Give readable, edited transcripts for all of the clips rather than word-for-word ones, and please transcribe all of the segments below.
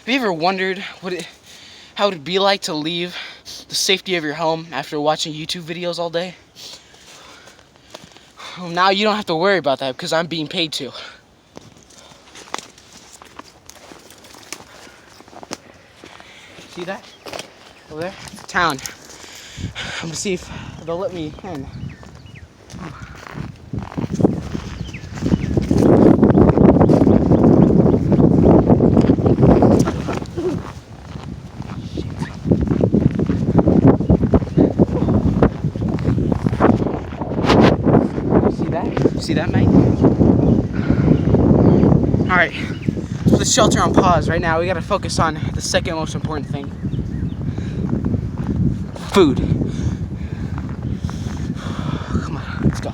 Have you ever wondered how it'd be like to leave the safety of your home after watching YouTube videos all day? Well, now you don't have to worry about that because I'm being paid to. See that? Over there? It's a town. I'm gonna see if they'll let me in. See that, mate? Alright, let's put the shelter on pause right now. We gotta focus on the second most important thing. Food. Come on, let's go.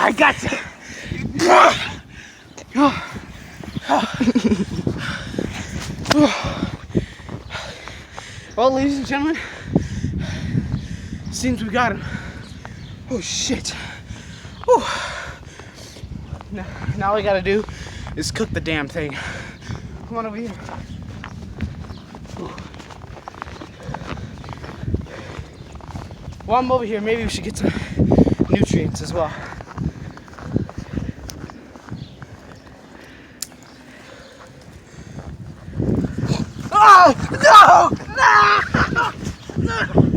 I got you. Well, ladies and gentlemen, seems we got him. Oh shit. Whew. Now all we gotta do is cook the damn thing. Come on over here. While I'm over here, maybe we should get some nutrients as well. Oh, no! No!